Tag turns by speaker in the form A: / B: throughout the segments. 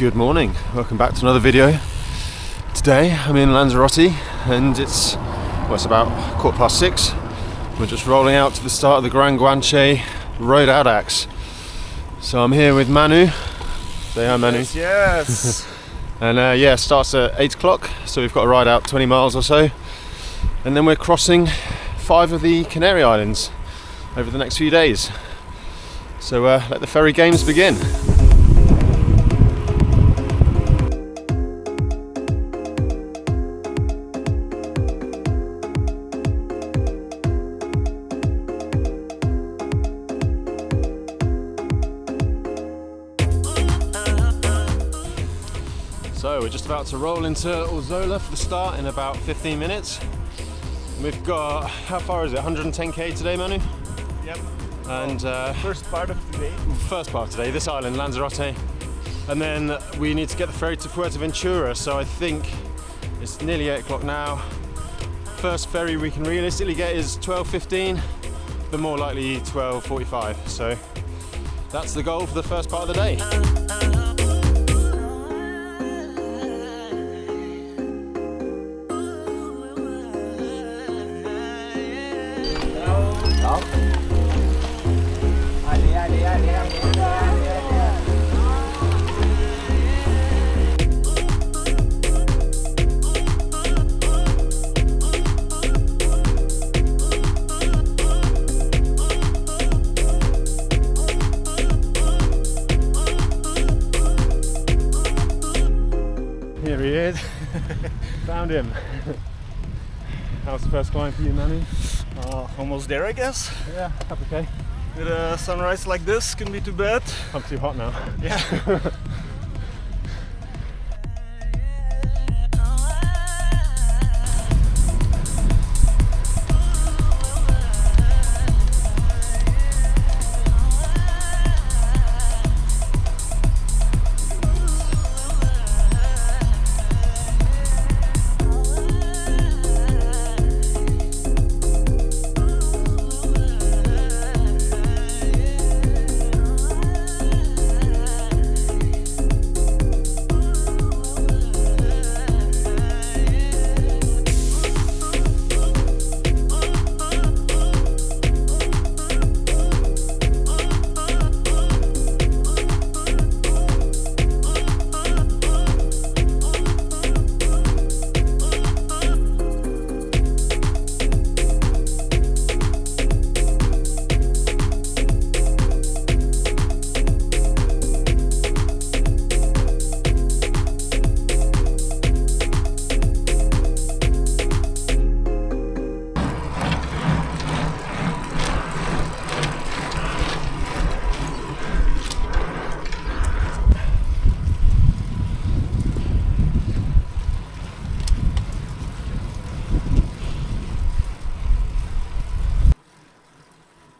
A: Good morning, welcome back to another video. Today I'm in Lanzarote and it's about 6:15. We're just rolling out to the start of the GranGuanche Road Audax. So I'm here with Manu. Say hi, Manu.
B: Yes.
A: And yeah, starts at 8 o'clock, so we've got to ride out 20 miles or so. And then we're crossing 5 of the Canary Islands over the next few days. So let the ferry games begin. So we're just about to roll into Orzola for the start in about 15 minutes. We've got, how far is it? 110k today, Manu?
B: Yep.
A: And
B: first part of today.
A: First part today, this island, Lanzarote. And then we need to get the ferry to Fuerteventura, so I think it's nearly 8 o'clock now. First ferry we can realistically get is 12:15, but more likely 12:45. So that's the goal for the first part of the day. Here he is. Found him. How's the first climb for you, Manu?
B: Almost there, I guess.
A: Yeah, okay.
B: With a sunrise like this, can be too bad.
A: I'm too hot now.
B: Yeah.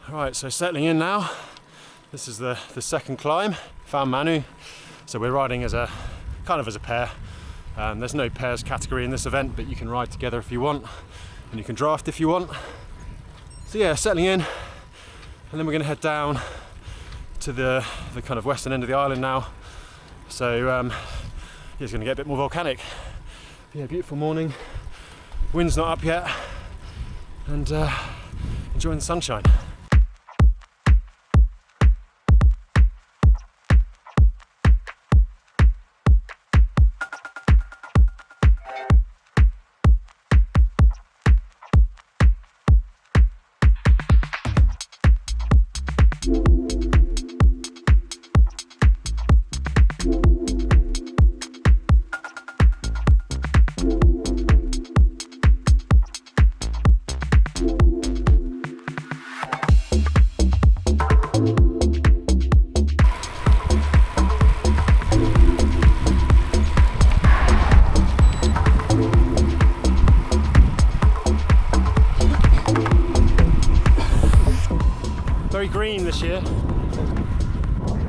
B: Right, so settling in now. This is the second climb. Found Manu. So we're riding as a kind of as a pair. There's no pairs category in this event, but you can ride together if you want, and you can draft if you want. So yeah, settling in, and then we're going to head down to the kind of western end of the island now. So yeah, it's going to get a bit more volcanic. But yeah, beautiful morning. Wind's not up yet, and enjoying the sunshine. Very green this year. I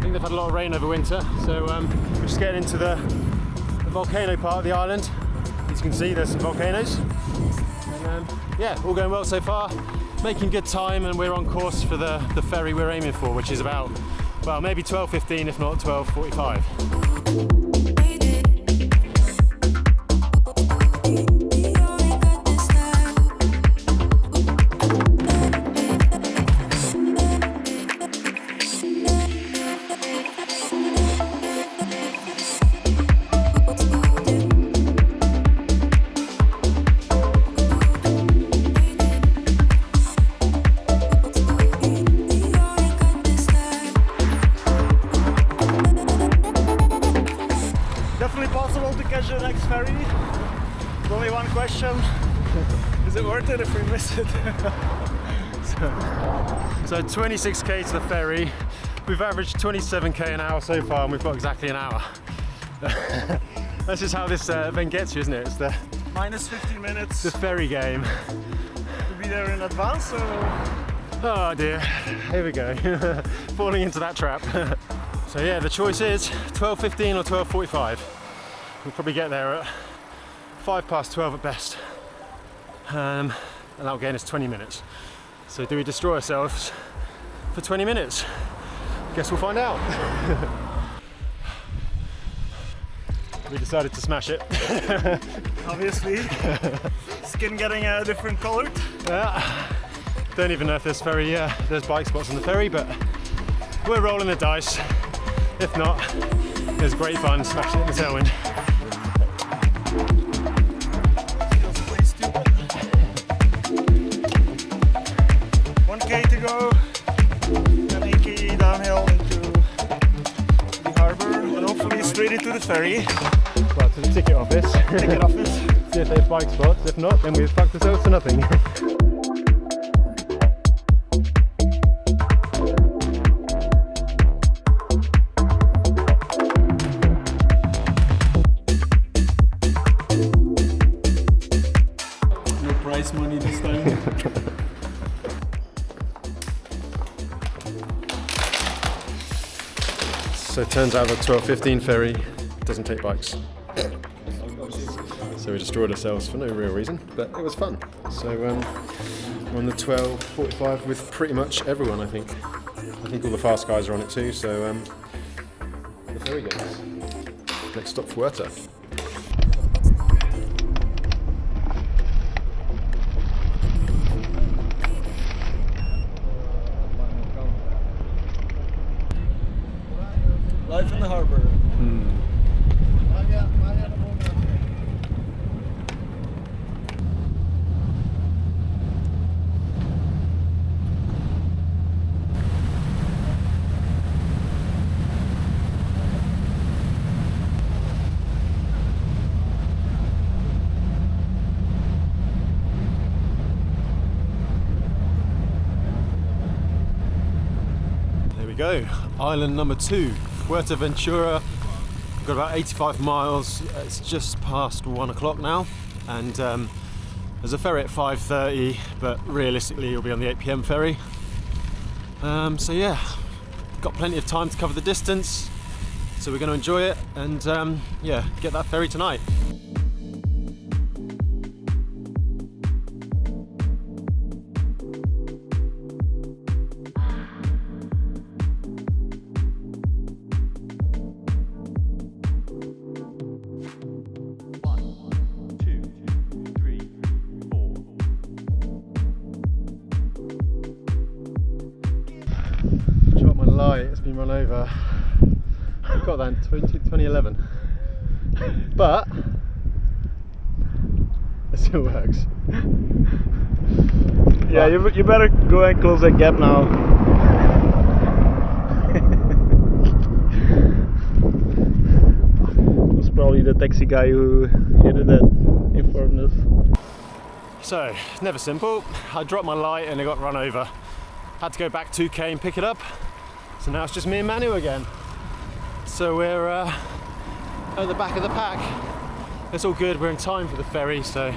B: think they've had a lot of rain over winter, so we're just getting into the volcano part of the island. As you can see, there's some volcanoes. And yeah, all going well so far. Making good time, and we're on course for the ferry we're aiming for, which is about, well, maybe 12:15, if not 12:45.
C: definitely possible to catch the next ferry. There's only one question: is it worth it if we miss it?
B: So 26k to the ferry. We've averaged 27k an hour so far, and we've got exactly an hour. That's just how this event gets you, isn't it? It's the
C: Minus 15 minutes.
B: the ferry game.
C: To be there in advance, so
B: Oh dear, here we go. Falling into that trap. So yeah, the choice is 12:15 or 12:45. We'll probably get there at 12:05 at best. And that'll gain us 20 minutes. So do we destroy ourselves for 20 minutes? Guess we'll find out. We decided to smash it.
C: obviously skin getting different colored.
B: Yeah. Don't even know if there's ferry, there's bike spots on the ferry, but we're rolling the dice. If not, it's great fun smashing it in the tailwind.
C: Feels pretty stupid. 1k to go, and 8k downhill into the harbor, and hopefully straight into the ferry.
B: Well, to the ticket office.
C: Ticket office.
B: See if they have bike spots. If not, then we've fucked ourselves to nothing.
C: No prize money this time.
B: So it turns out the 12:15 ferry doesn't take bikes. So we destroyed ourselves for no real reason, but it was fun. So we're on the 12:45 with pretty much everyone, I think. I think all the fast guys are on it too, so the ferry goes. Next stop, Fuerteventura.
C: Life in the harbor.
B: There we go, island number 2, Fuerteventura. We've got about 85 miles, it's just past 1 o'clock now, and there's a ferry at 5:30, but realistically you'll be on the 8 PM ferry. So yeah, got plenty of time to cover the distance, so we're going to enjoy it and yeah, get that ferry tonight. Drop my light, it's been run over. I got that in 2011, but it still works.
C: Yeah, you better go and close that gap now. It was probably the taxi guy who informed us.
B: So, never simple. I dropped my light and it got run over. Had to go back 2k and pick it up. So now it's just me and Manu again. So we're at the back of the pack. It's all good, we're in time for the ferry, so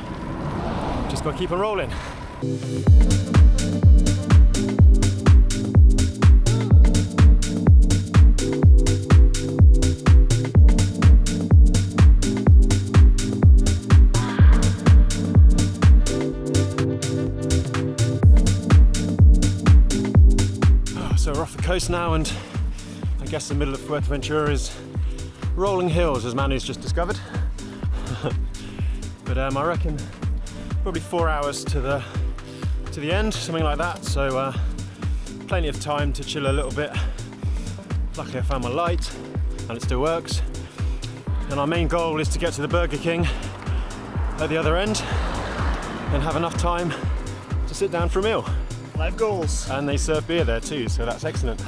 B: just gotta keep on rolling. So we're off the coast now, and I guess the middle of Fuerteventura is rolling hills, as Manu's just discovered. But I reckon probably 4 hours to the end, something like that. So plenty of time to chill a little bit. Luckily I found my light and it still works. And our main goal is to get to the Burger King at the other end and have enough time to sit down for a meal.
C: Life goals.
B: And they serve beer there too, so that's excellent.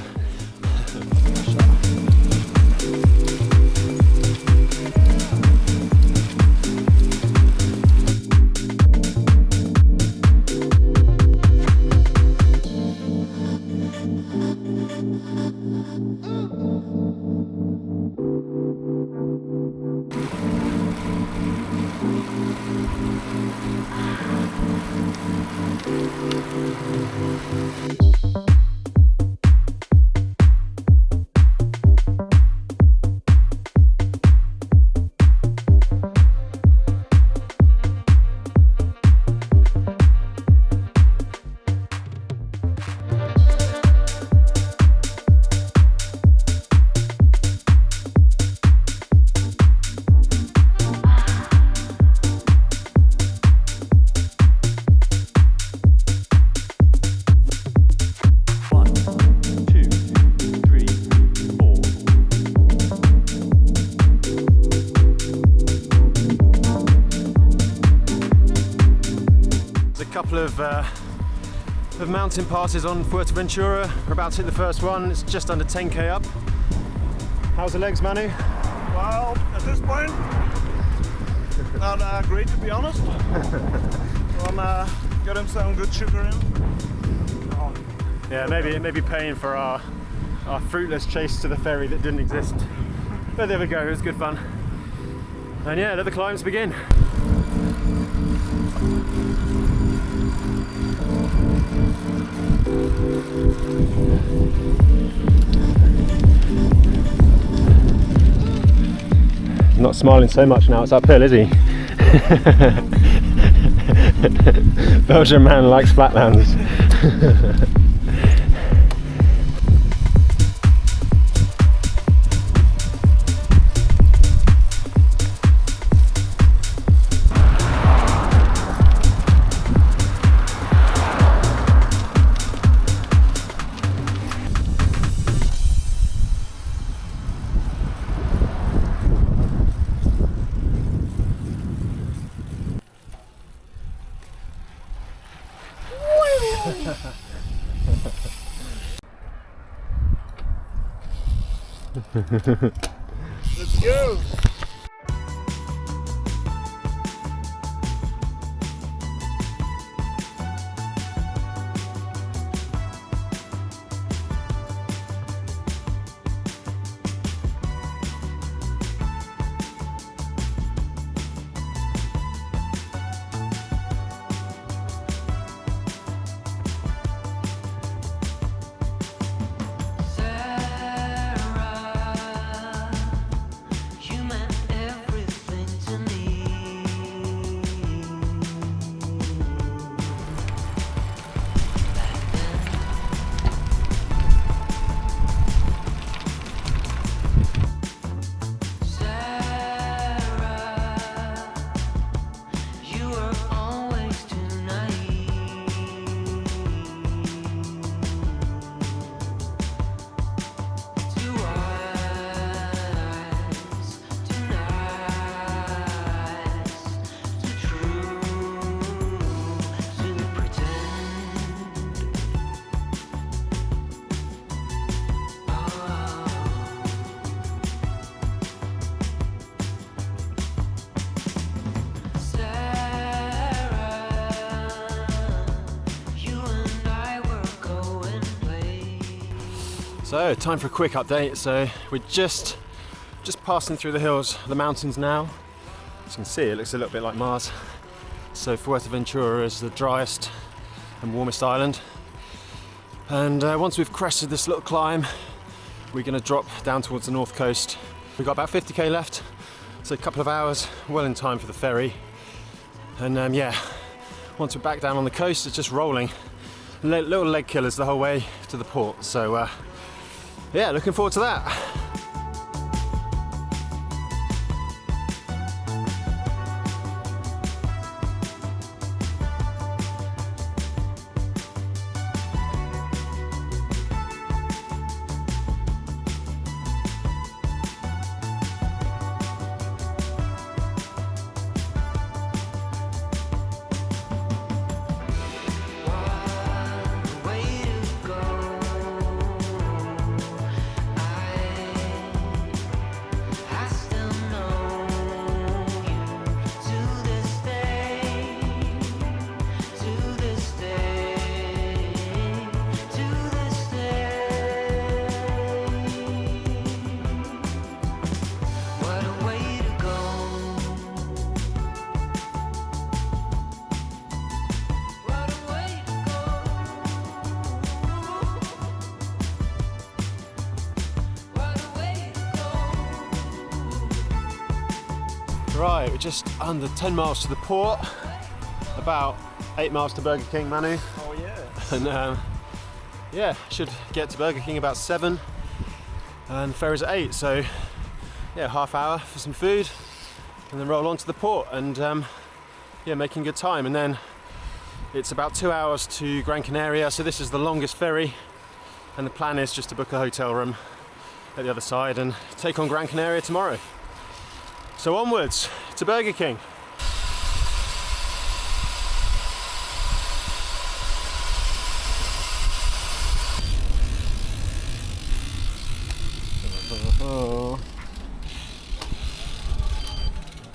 A: couple of mountain passes on Fuerteventura. We're about to hit the first one. It's just under 10k up. How's the legs, Manu?
C: Well, at this point, not great to be honest. We'll get him some good sugar in. Oh.
A: Yeah, maybe paying for our fruitless chase to the ferry that didn't exist. But there we go, it was good fun. And yeah, let the climbs begin. Not smiling so much now, it's uphill, is he? Belgian man likes flatlands.
C: Let's go!
A: So, time for a quick update. So, we're just passing through the hills, the mountains now. As you can see, it looks a little bit like Mars. So, Fuerteventura is the driest and warmest island. And once we've crested this little climb, we're going to drop down towards the north coast. We've got about 50k left, so a couple of hours, well in time for the ferry. And yeah, once we're back down on the coast, it's just rolling. Little leg killers the whole way to the port. So yeah, looking forward to that. Right, we're just under 10 miles to the port, about 8 miles to Burger King, Manu.
C: Oh yeah.
A: And yeah, should get to Burger King about 7 and ferry's at 8, so yeah, half hour for some food and then roll on to the port and yeah, making good time. And then it's about 2 hours to Gran Canaria, so this is the longest ferry and the plan is just to book a hotel room at the other side and take on Gran Canaria tomorrow. So onwards to Burger King.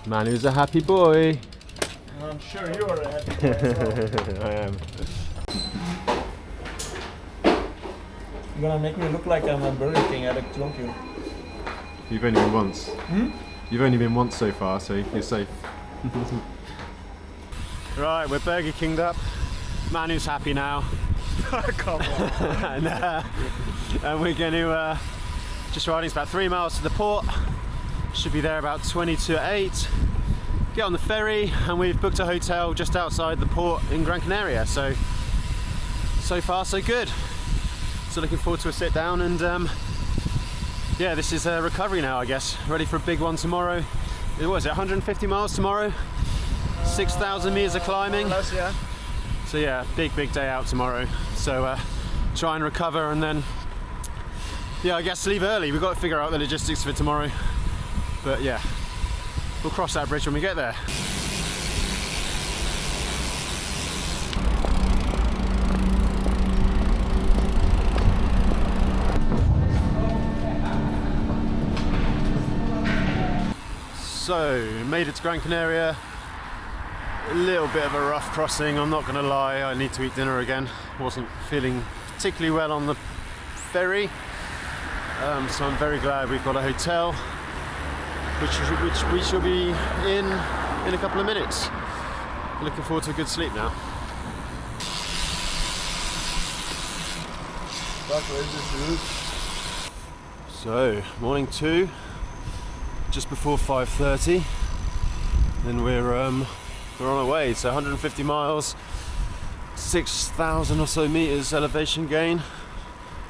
A: Manu's a happy boy.
C: I'm sure you are a happy boy as well.
A: I am.
C: You're gonna make me look like I'm a Burger King addict, don't you?
A: You've only been once.
C: Hmm?
A: You've only been once so far, so you're safe. Right, we're Burger Kinged up. Manu's happy now.
C: Come on.
A: And we're going to just riding about 3 miles to the port. Should be there about 20 to 8. Get on the ferry, and we've booked a hotel just outside the port in Gran Canaria. So far so good. So looking forward to a sit down, and yeah, this is a recovery now, I guess. Ready for a big one tomorrow. What was it, 150 miles tomorrow? 6,000 meters of climbing.
C: Yeah.
A: So yeah, big day out tomorrow. So try and recover, and then yeah, I guess leave early. We've got to figure out the logistics for tomorrow. But yeah, we'll cross that bridge when we get there. So, made it to Gran Canaria. A little bit of a rough crossing, I'm not going to lie. I need to eat dinner again. Wasn't feeling particularly well on the ferry. So I'm very glad we've got a hotel, which we shall be in a couple of minutes. Looking forward to a good sleep now. So, morning 2, just before 5:30. Then we're on our way. So 150 miles, 6,000 or so meters elevation gain.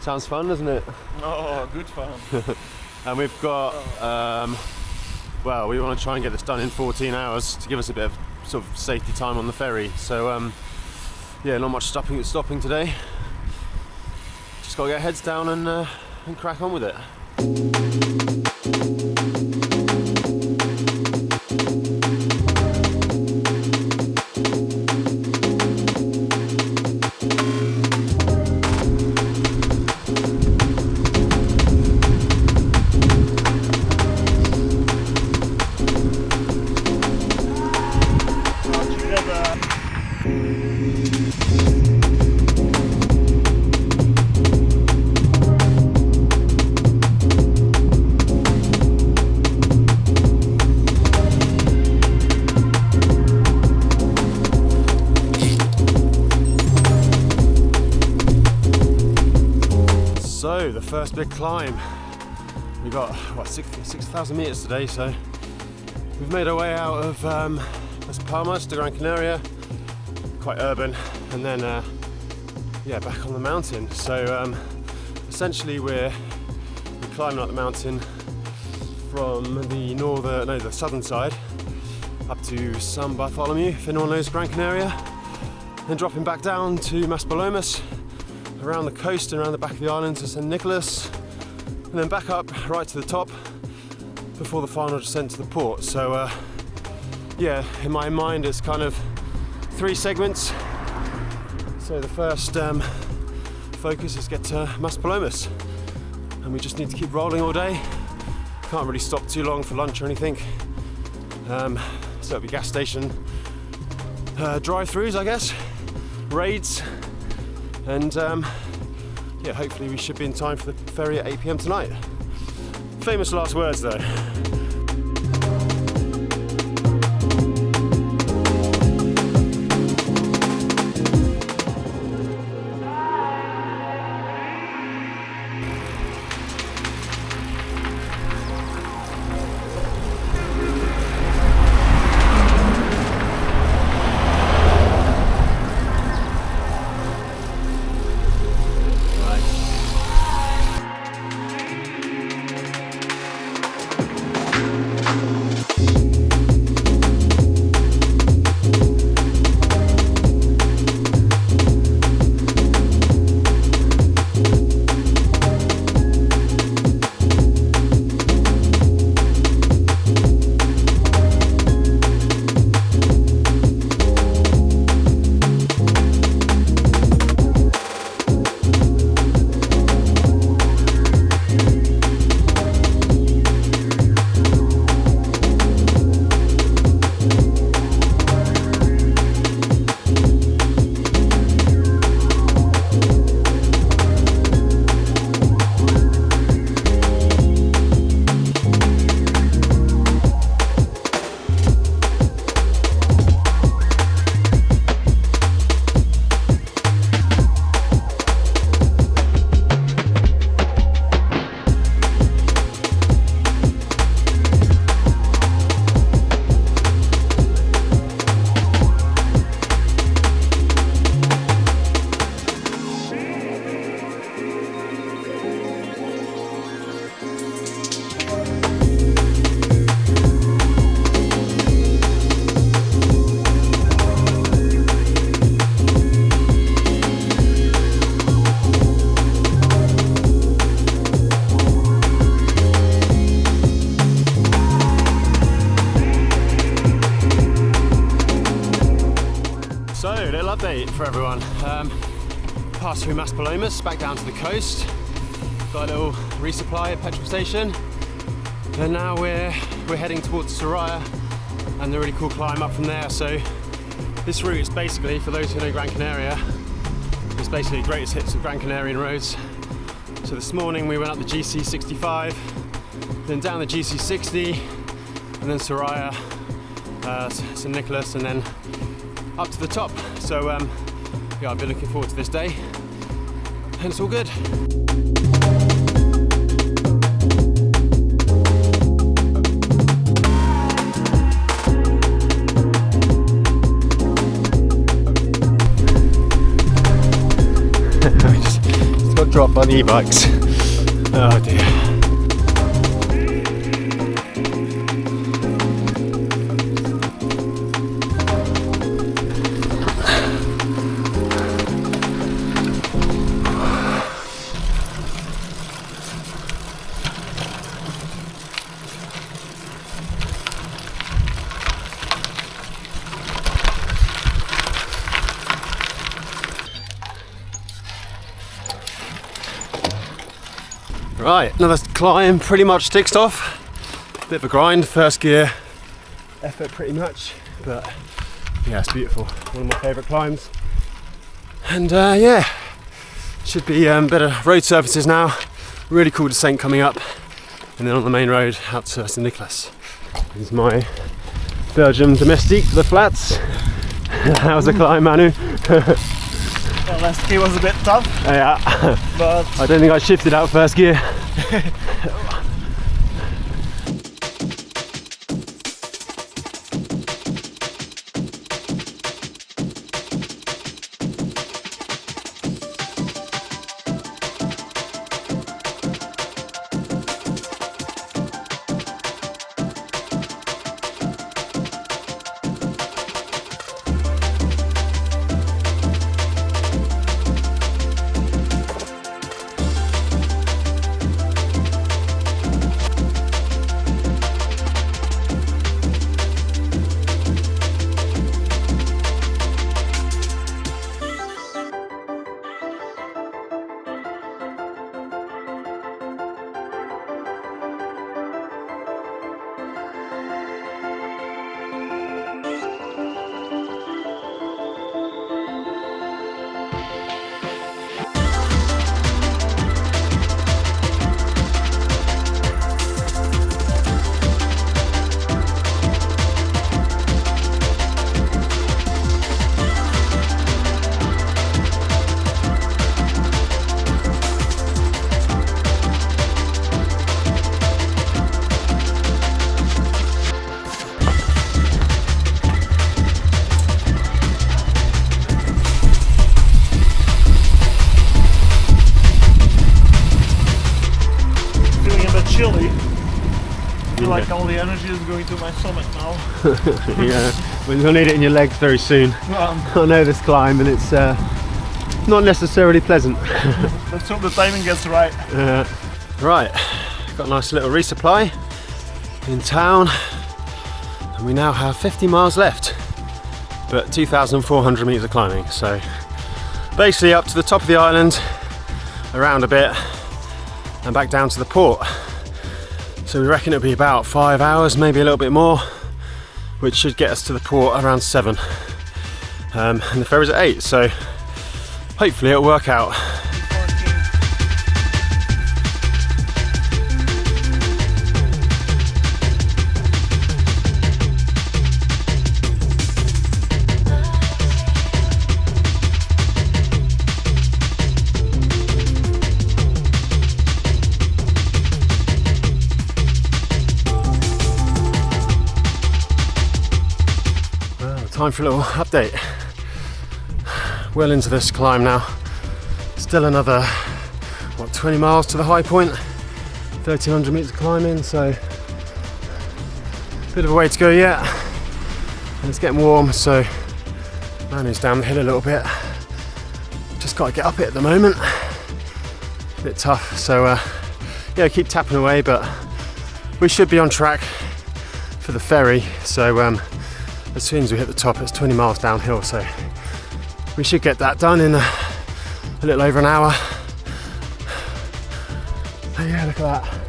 A: Sounds fun, doesn't it?
C: Oh, good fun.
A: And we've got, well, we want to try and get this done in 14 hours to give us a bit of sort of safety time on the ferry. So yeah, not much stopping today. Just got to get heads down and crack on with it. So the first big climb, we got what 6,000 meters today, so we've made our way out of Las Palmas to Gran Canaria, quite urban, and then yeah, back on the mountain. So essentially we're climbing up the mountain from the southern side up to San Bartholomew, if anyone knows Gran Canaria, then dropping back down to Maspalomas, around the coast and around the back of the islands to San Nicolas, and then back up right to the top before the final descent to the port. So yeah, in my mind it's kind of 3 segments. So the first focus is get to Maspalomas, and we just need to keep rolling all day. Can't really stop too long for lunch or anything. So it'll be gas station drive-throughs, I guess, raids, and yeah, hopefully we should be in time for the ferry at 8 PM tonight. Famous last words though.
B: update for everyone. Passed through Maspalomas, back down to the coast. Got a little resupply at petrol station. And now we're heading towards Canaria and the really cool climb up from there. So this route is basically, for those who know Gran Canaria, it's basically the greatest hits of Gran Canarian roads. So this morning we went up the GC65, then down the GC60, and then Canaria, St Nicholas, and then up to the top. So yeah, I've been looking forward to this day, and it's all good. We just got dropped by the e-bikes. Oh dear. Right, another climb pretty much ticked off. Bit of a grind, first gear effort pretty much, but yeah, it's beautiful. One of my favourite climbs. And yeah, should be better road surfaces now. Really cool descent coming up, and then on the main road out to St Nicholas. This is my Belgium domestique to the flats. How's the climb, Manu?
C: Yeah, last gear was a bit tough.
B: Yeah,
C: but
B: I don't think I shifted out first gear.
C: chilly. I feel like all the energy is going to my stomach now.
B: Yeah, well, you'll need it in your legs very soon. I know this climb and it's not necessarily pleasant.
C: Let's hope the timing gets right.
B: Right, got a nice little resupply in town and we now have 50 miles left, but 2,400 meters of climbing. So basically up to the top of the island, around a bit and back down to the port. So we reckon it'll be about 5 hours, maybe a little bit more, which should get us to the port around 7. And the ferry's at 8, so hopefully it'll work out. Time for a little update. Well into this climb now. Still another, what, 20 miles to the high point. 1,300 meters climbing, so bit of a way to go yet. And it's getting warm, so Manu's down the hill a little bit. Just got to get up it at the moment. A bit tough, so yeah, keep tapping away, but we should be on track for the ferry. So as soon as we hit the top, it's 20 miles downhill, so we should get that done in a little over an hour. Oh yeah, look at that.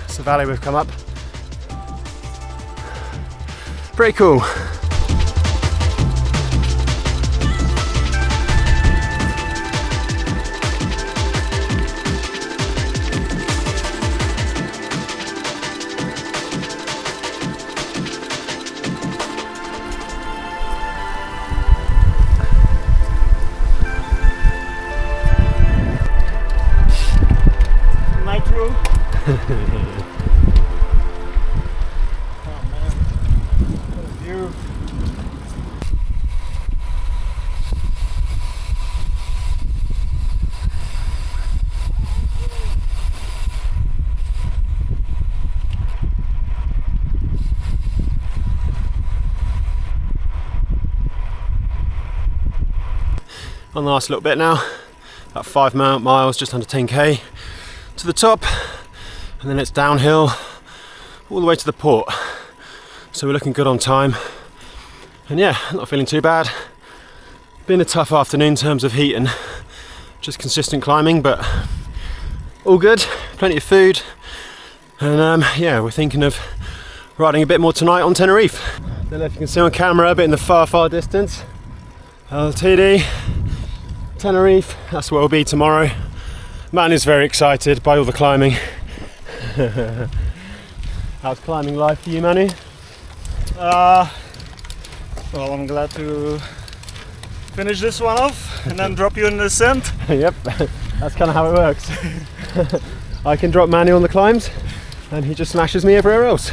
B: It's the valley we've come up. Pretty cool.
C: Nitro. Oh man, what a view.
B: On the last little bit now, about 5 miles, just under 10k to the top, and then it's downhill all the way to the port. So we're looking good on time, and yeah, not feeling too bad. Been a tough afternoon in terms of heat and just consistent climbing, but all good, plenty of food, and yeah, we're thinking of riding a bit more tonight on Tenerife. Don't know if you can see on camera, a bit in the far distance, LTD, Tenerife, that's where we'll be tomorrow. Man is very excited by all the climbing. How's climbing life for you, Manu?
C: Well, I'm glad to finish this one off and then drop you in the descent.
B: Yep, that's kind of how it works. I can drop Manu on the climbs and he just smashes me everywhere else.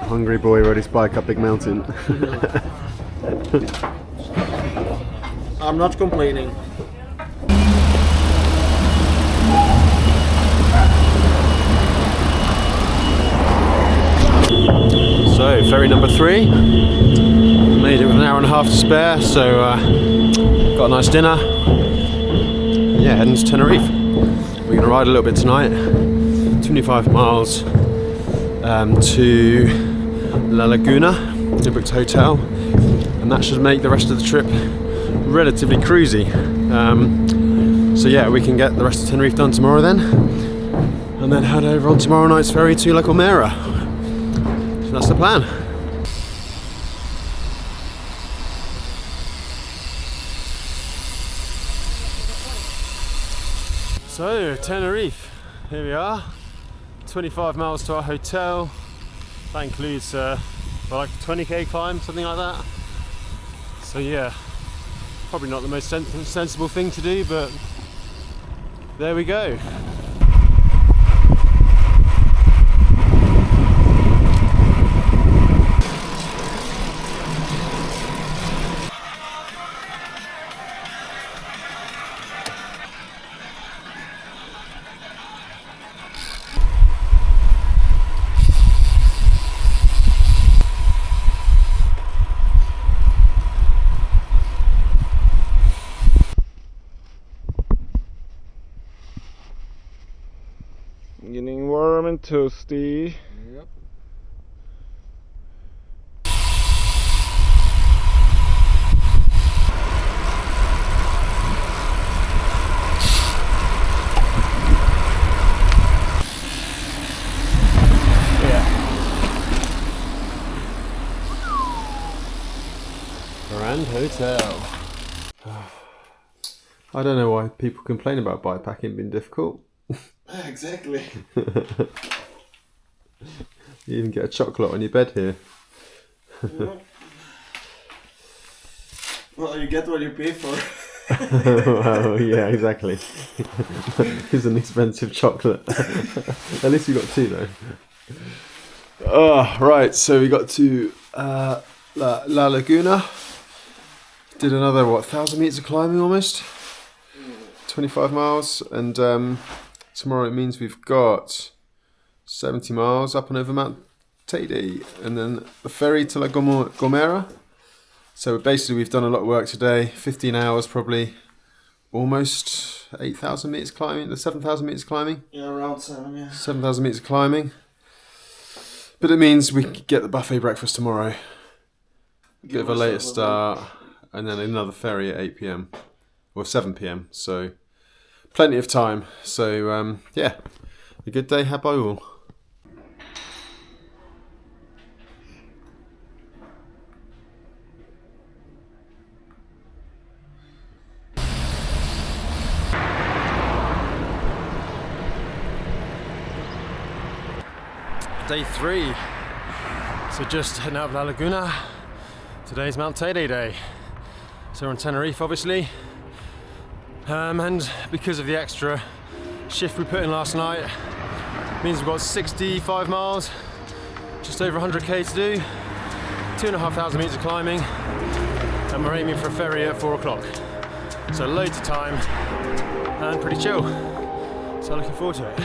B: Hungry boy rode his bike up big mountain.
C: I'm not complaining.
B: So, ferry number 3. Made it with an hour and a half to spare, so got a nice dinner. Yeah, heading to Tenerife. We're going to ride a little bit tonight. 25 miles to La Laguna, the booked hotel, and that should make the rest of the trip relatively cruisy. So yeah, we can get the rest of Tenerife done tomorrow then, and then head over on tomorrow night's ferry to La Gomera. So that's the plan. So Tenerife, here we are. 25 miles to our hotel. That includes well, like a 20k climb, something like that. So yeah, probably not the most sensible thing to do, but there we go.
C: Getting warm and toasty.
A: Yep. Grand Hotel. I don't know why people complain about bikepacking being difficult.
C: Exactly.
A: You even get a chocolate on your bed here.
C: Yeah. Well, you get what you pay for.
A: Well, yeah, exactly. It's an expensive chocolate. At least you got two though. Oh, right, so we got to La Laguna. Did another, 1,000 meters of climbing almost? 25 miles, and tomorrow it means we've got 70 miles up and over Mount Teide, and then the ferry to La Gomera. So basically we've done a lot of work today, 15 hours probably, almost 8,000 meters climbing, 7,000 meters climbing.
C: Yeah, around 7, yeah.
A: 7,000 meters climbing. But it means we get the buffet breakfast tomorrow. A bit of a later start, and then another ferry at 8 p.m. or 7 p.m. So plenty of time. So yeah, a good day had by all.
B: Day 3. So just heading out of La Laguna. Today's Mount Teide day. So we're on Tenerife obviously. And because of the extra shift we put in last night, means we've got 65 miles, just over 100k to do, 2,500 meters of climbing, and we're aiming for a ferry at 4 o'clock. So loads of time and pretty chill. So looking forward to it.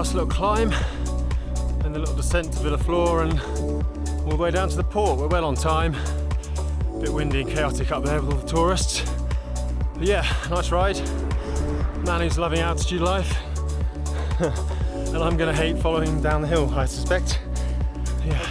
B: last little climb and the little descent to Villaflor and all the way down to the port. We're well on time. A bit windy and chaotic up there with all the tourists. But yeah, nice ride. Man who's loving altitude life. And I'm gonna hate following him down the hill, I suspect. Yeah.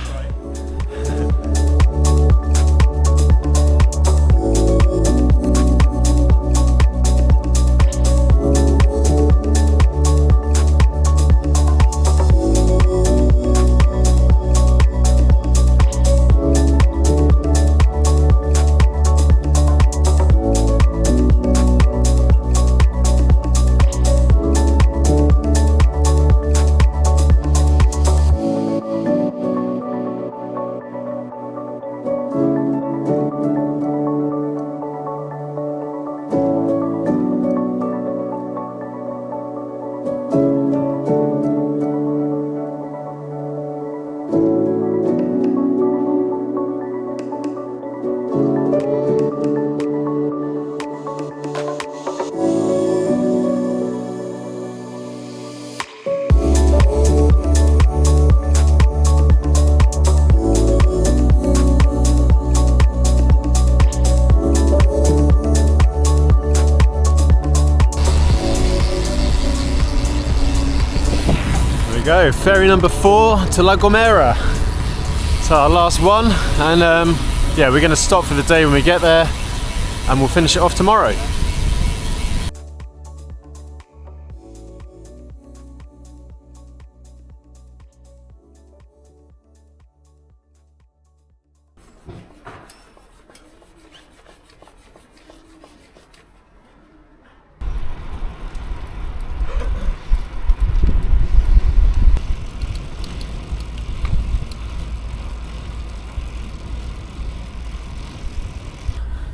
B: Go, ferry number 4 to La Gomera. It's our last one, and yeah, we're going to stop for the day when we get there, and we'll finish it off tomorrow.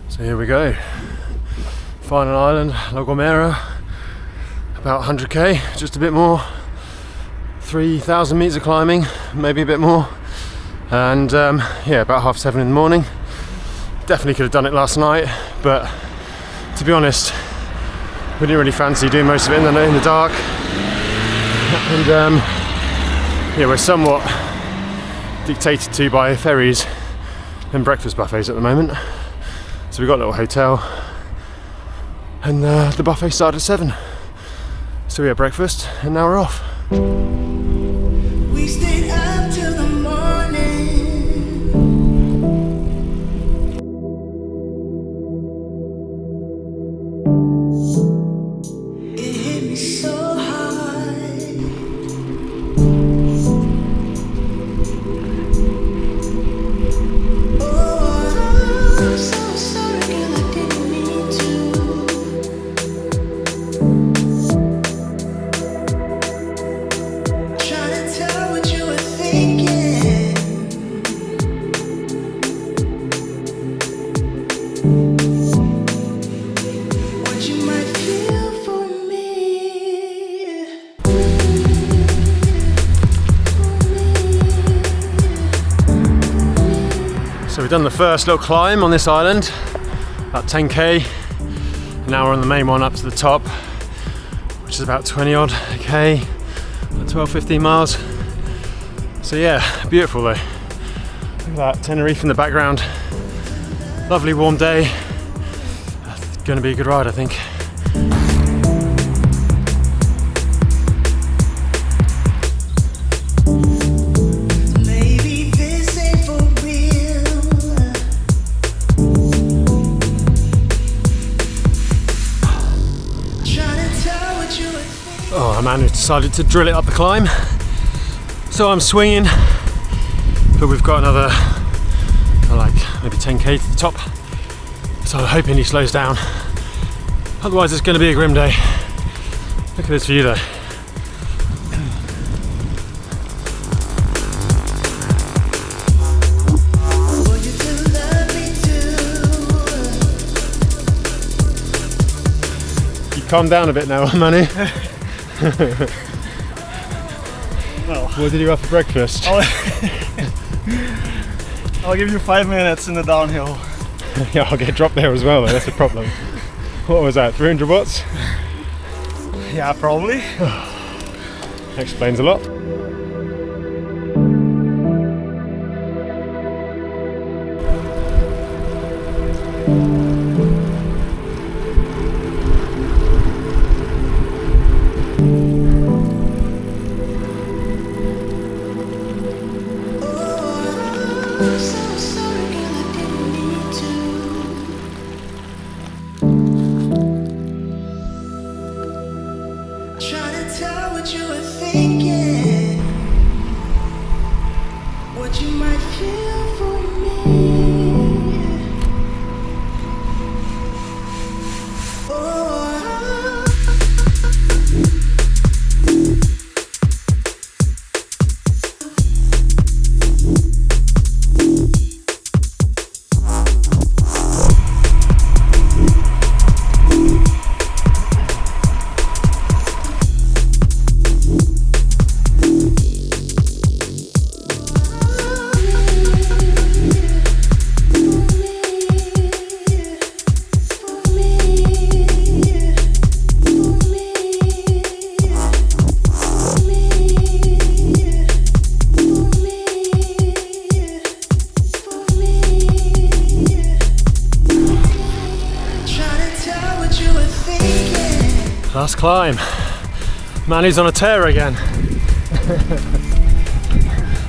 B: So here we go, final island, La Gomera, about 100k, just a bit more, 3,000 meters of climbing, maybe a bit more, and yeah, about 7:30 in the morning. Definitely could have done it last night, but to be honest, we didn't really fancy doing most of it in the dark, and yeah, we're somewhat dictated to by ferries and breakfast buffets at the moment. So we got a little hotel, and the buffet started at 7. So we had breakfast, and now we're off.
D: We stayed up till the morning. It hit me so hard. Oh, I'm so sorry, girl, I didn't mean to. Trying to tell what you were thinking. What you might feel for me.
B: So we've done the first little climb on this island, about 10k. Now we're on the main one up to the top, which is about 20 odd k, 12-15 miles. So yeah, beautiful though. Look at that, Tenerife in the background. Lovely warm day. Going to be a good ride, I think.
D: Maybe this ain't for real. Trying to tell what you were thinking.
B: Oh, a man who's decided to drill it up the climb. So I'm swinging, but we've got another like maybe 10k to the top. So I'm hoping he slows down. Otherwise it's going to be a grim day. Look at this view though.
D: Would you still love me too?
B: You calm down a bit now, Manu.
C: Well,
B: What did you have for breakfast?
C: I'll give you 5 minutes in the downhill.
B: Yeah, I'll get dropped there as well though, that's a problem. What was that, 300 watts?
C: Yeah, probably.
B: Explains a lot.
D: I'm so sorry, girl, I didn't mean to. Trying to tell what you were thinking, what you might feel for me. Oh.
B: Last climb. Manu's on a tear again.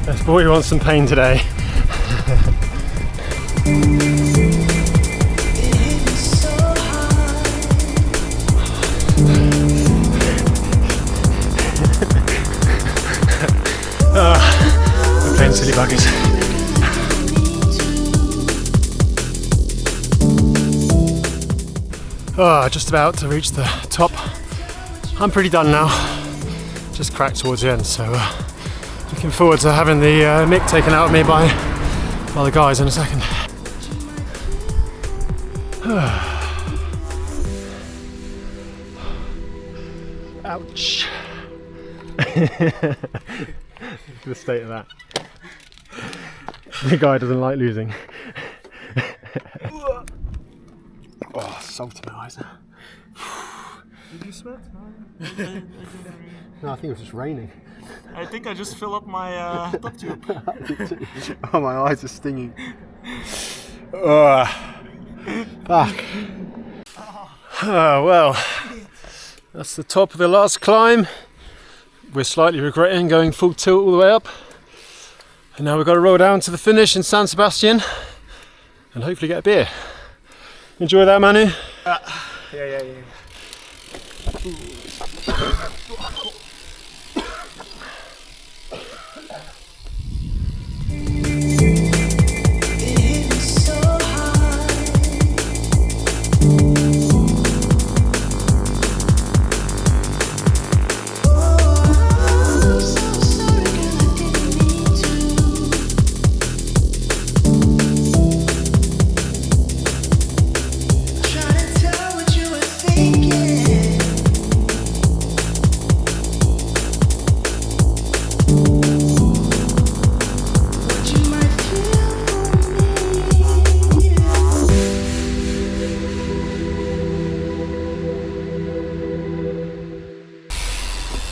B: This boy wants some pain today. We're playing silly buggers. Just about to reach the top. I'm pretty done now. Just cracked towards the end, so looking forward to having the mick taken out of me by the guys in a second. Ouch. Look at the state of that. The guy doesn't like losing. Oh, salt in my eyes.
C: Did you sweat?
B: No, I think it was just raining.
C: I think I just fill up my top tube.
B: Oh, my eyes are stinging. Fuck. Well, that's the top of the last climb. We're slightly regretting going full tilt all the way up. And now we've got to roll down to the finish in San Sebastian and hopefully get a beer. Enjoy that, Manu?
C: Yeah.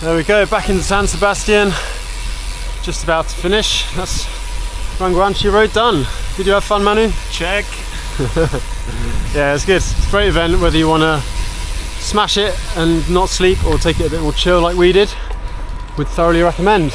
B: There we go, back in San Sebastian. Just about to finish. That's GranGuanche Road done. Did you have fun, Manu?
C: Check.
B: Yeah, it's good. It's a great event, whether you want to smash it and not sleep or take it a bit more chill like we did. Would thoroughly recommend.